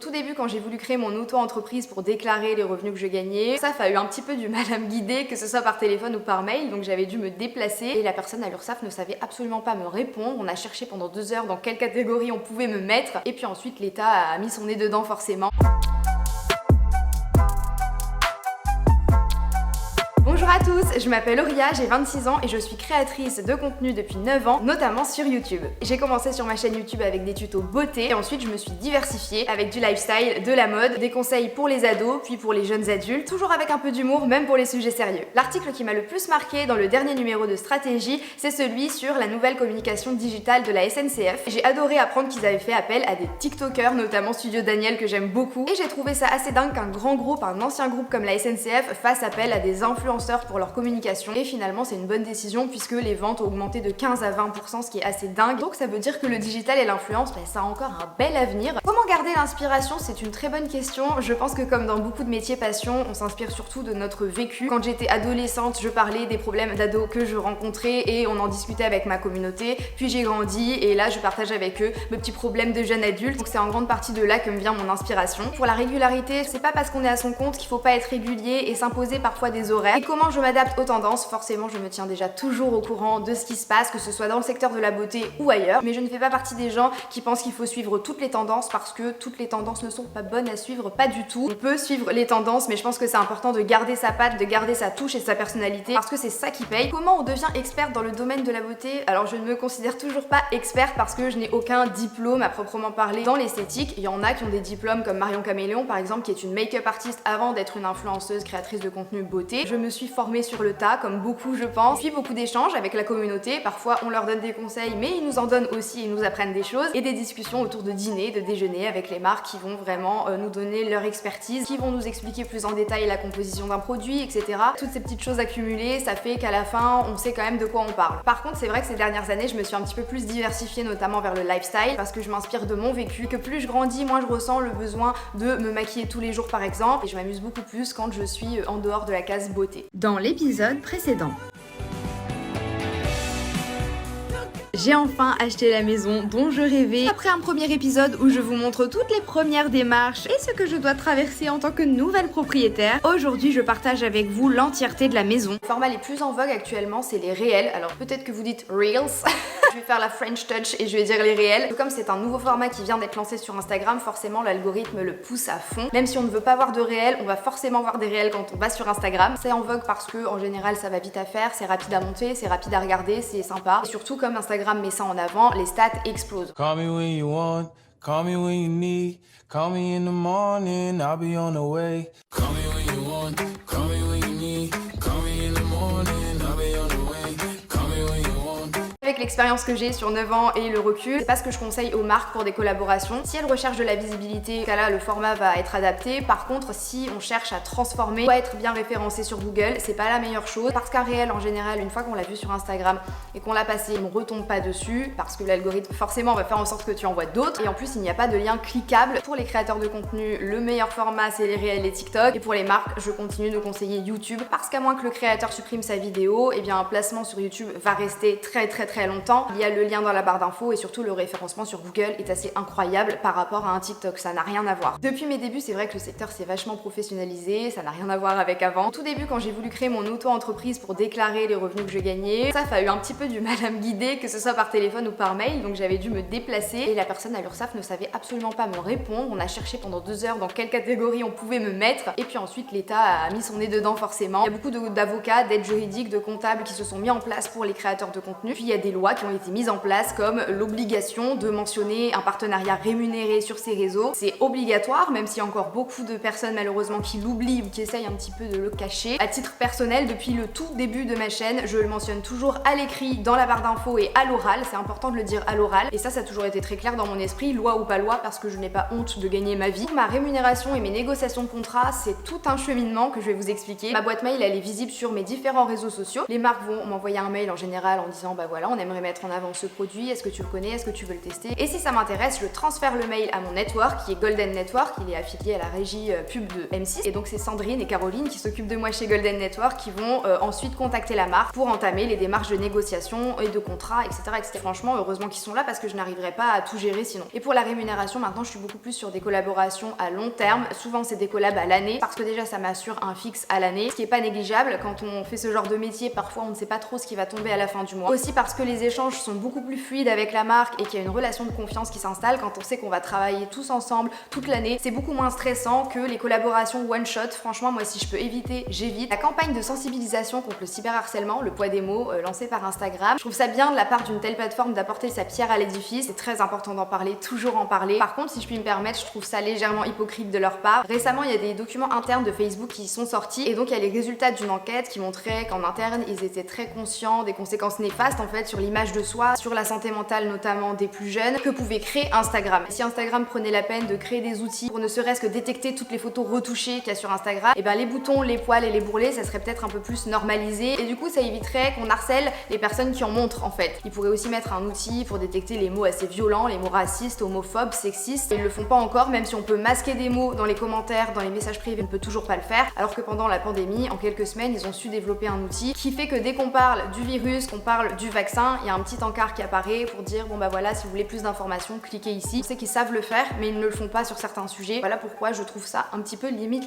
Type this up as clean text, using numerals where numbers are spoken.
tout début, quand j'ai voulu créer mon auto-entreprise pour déclarer les revenus que je gagnais, ça a eu un petit peu du mal à me guider, que ce soit par téléphone ou par mail, donc j'avais dû me déplacer et la personne à l'URSSAF ne savait absolument pas me répondre. On a cherché pendant 2 heures dans quelle catégorie on pouvait me mettre et puis ensuite l'État a mis son nez dedans forcément. Bonjour à tous, je m'appelle Auria, j'ai 26 ans et je suis créatrice de contenu depuis 9 ans, notamment sur YouTube. J'ai commencé sur ma chaîne YouTube avec des tutos beauté et ensuite je me suis diversifiée avec du lifestyle, de la mode, des conseils pour les ados, puis pour les jeunes adultes, toujours avec un peu d'humour, même pour les sujets sérieux. L'article qui m'a le plus marqué dans le dernier numéro de Stratégie, c'est celui sur la nouvelle communication digitale de la SNCF. J'ai adoré apprendre qu'ils avaient fait appel à des TikTokers, notamment Studio Daniel que j'aime beaucoup, et j'ai trouvé ça assez dingue qu'un grand groupe, un ancien groupe comme la SNCF fasse appel à des influenceurs pour leur communication et finalement c'est une bonne décision puisque les ventes ont augmenté de 15 à 20%, ce qui est assez dingue. Donc ça veut dire que le digital et l'influence, ça a encore un bel avenir. Comment garder l'inspiration? C'est une très bonne question. Je pense que comme dans beaucoup de métiers passion, on s'inspire surtout de notre vécu. Quand j'étais adolescente, je parlais des problèmes d'ados que je rencontrais et on en discutait avec ma communauté. Puis j'ai grandi et là je partage avec eux mes petits problèmes de jeunes adultes. Donc c'est en grande partie de là que me vient mon inspiration. Pour la régularité, c'est pas parce qu'on est à son compte qu'il faut pas être régulier et s'imposer parfois des horaires. Et comment je m'adapte aux tendances? Forcément, je me tiens déjà toujours au courant de ce qui se passe, que ce soit dans le secteur de la beauté ou ailleurs. Mais je ne fais pas partie des gens qui pensent qu'il faut suivre toutes les tendances parce que toutes les tendances ne sont pas bonnes à suivre, pas du tout. On peut suivre les tendances, mais je pense que c'est important de garder sa patte, de garder sa touche et sa personnalité parce que c'est ça qui paye. Comment on devient experte dans le domaine de la beauté? Alors, je ne me considère toujours pas experte parce que je n'ai aucun diplôme à proprement parler dans l'esthétique. Il y en a qui ont des diplômes comme Marion Caméléon par exemple, qui est une make-up artiste avant d'être une influenceuse créatrice de contenu beauté. Je me suis formée sur le tas, comme beaucoup je pense, puis beaucoup d'échanges avec la communauté. Parfois on leur donne des conseils, mais ils nous en donnent aussi et nous apprennent des choses, et des discussions autour de dîner, de déjeuner avec les marques qui vont vraiment nous donner leur expertise, qui vont nous expliquer plus en détail la composition d'un produit, etc. Toutes ces petites choses accumulées, ça fait qu'à la fin on sait quand même de quoi on parle. Par contre c'est vrai que ces dernières années je me suis un petit peu plus diversifiée, notamment vers le lifestyle, parce que je m'inspire de mon vécu, que plus je grandis, moins je ressens le besoin de me maquiller tous les jours par exemple, et je m'amuse beaucoup plus quand je suis en dehors de la case beauté. Dans l'épisode précédent, j'ai enfin acheté la maison dont je rêvais. Après un premier épisode où je vous montre toutes les premières démarches et ce que je dois traverser en tant que nouvelle propriétaire, aujourd'hui je partage avec vous l'entièreté de la maison. Le format les plus en vogue actuellement, c'est les réels. Alors peut-être que vous dites Reels. Je vais faire la French touch et je vais dire les réels. Comme c'est un nouveau format qui vient d'être lancé sur Instagram, forcément l'algorithme le pousse à fond. Même si on ne veut pas voir de réels, on va forcément voir des réels quand on va sur Instagram. C'est en vogue parce que en général ça va vite à faire, c'est rapide à monter, c'est rapide à regarder, c'est sympa. Et surtout comme Instagram met ça en avant, les stats explosent. Call me when you want, call me when you need, call me in the morning, I'll be on the way. Call me when you want, call me when you need, call me in the morning, I'll be on the way. Call me when you want. Avec l'expérience que j'ai sur 9 ans et le recul, c'est pas ce que je conseille aux marques pour des collaborations. Si elles recherchent de la visibilité, là le format va être adapté. Par contre, si on cherche à transformer ou à être bien référencé sur Google, c'est pas la meilleure chose parce qu'un réel en général, une fois qu'on l'a vu sur Instagram et qu'on l'a passé, on retombe pas dessus parce que l'algorithme forcément va faire en sorte que tu en vois d'autres, et en plus il n'y a pas de lien cliquable. Pour les créateurs de contenu, le meilleur format c'est les réels et TikTok, et pour les marques, je continue de conseiller YouTube parce qu'à moins que le créateur supprime sa vidéo, et bien un placement sur YouTube va rester très longtemps. Il y a le lien dans la barre d'infos et surtout le référencement sur Google est assez incroyable par rapport à un TikTok, ça n'a rien à voir. Depuis mes débuts, c'est vrai que le secteur s'est vachement professionnalisé, ça n'a rien à voir avec avant. Au tout début, quand j'ai voulu créer mon auto-entreprise pour déclarer les revenus que je gagnais, ça a eu un petit peu du mal à me guider, que ce soit par téléphone ou par mail, donc j'avais dû me déplacer et la personne à l'URSSAF ne savait absolument pas me répondre. On a cherché pendant 2 heures dans quelle catégorie on pouvait me mettre et puis ensuite l'État a mis son nez dedans forcément. Il y a beaucoup d'avocats, d'aides juridiques, de comptables qui se sont mis en place pour les créateurs de contenu. Puis il y a des lois qui ont été mises en place comme l'obligation de mentionner un partenariat rémunéré sur ses réseaux. C'est obligatoire, même s'il y a encore beaucoup de personnes malheureusement qui l'oublient ou qui essayent un petit peu de le cacher. À titre personnel, depuis le tout début de ma chaîne, je le mentionne toujours à l'écrit, dans la barre d'infos et à l'oral. C'est important de le dire à l'oral. Et ça a toujours été très clair dans mon esprit, loi ou pas loi, parce que je n'ai pas honte de gagner ma vie. Ma rémunération et mes négociations de contrat, c'est tout un cheminement que je vais vous expliquer. Ma boîte mail, elle est visible sur mes différents réseaux sociaux. Les marques vont m'envoyer un mail en général en disant bah voilà, on aimerait aimerais mettre en avant ce produit, est-ce que tu le connais, est-ce que tu veux le tester? Et si ça m'intéresse, je transfère le mail à mon network qui est Golden Network, il est affilié à la régie pub de M6 et donc c'est Sandrine et Caroline qui s'occupent de moi chez Golden Network qui vont ensuite contacter la marque pour entamer les démarches de négociation et de contrat, etc., etc. Franchement, heureusement qu'ils sont là parce que je n'arriverais pas à tout gérer sinon. Et pour la rémunération, maintenant je suis beaucoup plus sur des collaborations à long terme. Souvent c'est des collabs à l'année parce que déjà ça m'assure un fixe à l'année, ce qui est pas négligeable. Quand on fait ce genre de métier, parfois on ne sait pas trop ce qui va tomber à la fin du mois. Aussi parce que les échanges sont beaucoup plus fluides avec la marque et qu'il y a une relation de confiance qui s'installe quand on sait qu'on va travailler tous ensemble toute l'année. C'est beaucoup moins stressant que les collaborations one shot. Franchement, moi si je peux éviter, j'évite. La campagne de sensibilisation contre le cyberharcèlement, le poids des mots, lancée par Instagram, je trouve ça bien de la part d'une telle plateforme d'apporter sa pierre à l'édifice. C'est très important d'en parler, toujours en parler. Par contre, si je puis me permettre, je trouve ça légèrement hypocrite de leur part. Récemment, il y a des documents internes de Facebook qui sont sortis et donc il y a les résultats d'une enquête qui montraient qu'en interne, ils étaient très conscients des conséquences néfastes en fait sur l'image de soi, sur la santé mentale notamment des plus jeunes, que pouvait créer Instagram. Et si Instagram prenait la peine de créer des outils pour ne serait-ce que détecter toutes les photos retouchées qu'il y a sur Instagram, et ben les boutons, les poils et les bourrelets, ça serait peut-être un peu plus normalisé et du coup ça éviterait qu'on harcèle les personnes qui en montrent en fait. Ils pourraient aussi mettre un outil pour détecter les mots assez violents, les mots racistes, homophobes, sexistes. Ils le font pas encore, même si on peut masquer des mots dans les commentaires, dans les messages privés, on ne peut toujours pas le faire. Alors que pendant la pandémie, en quelques semaines, ils ont su développer un outil qui fait que dès qu'on parle du virus, qu'on parle du vaccin, il y a un petit encart qui apparaît pour dire bon bah voilà, si vous voulez plus d'informations, cliquez ici. On sait qu'ils savent le faire, mais ils ne le font pas sur certains sujets. Voilà pourquoi je trouve ça un petit peu limite.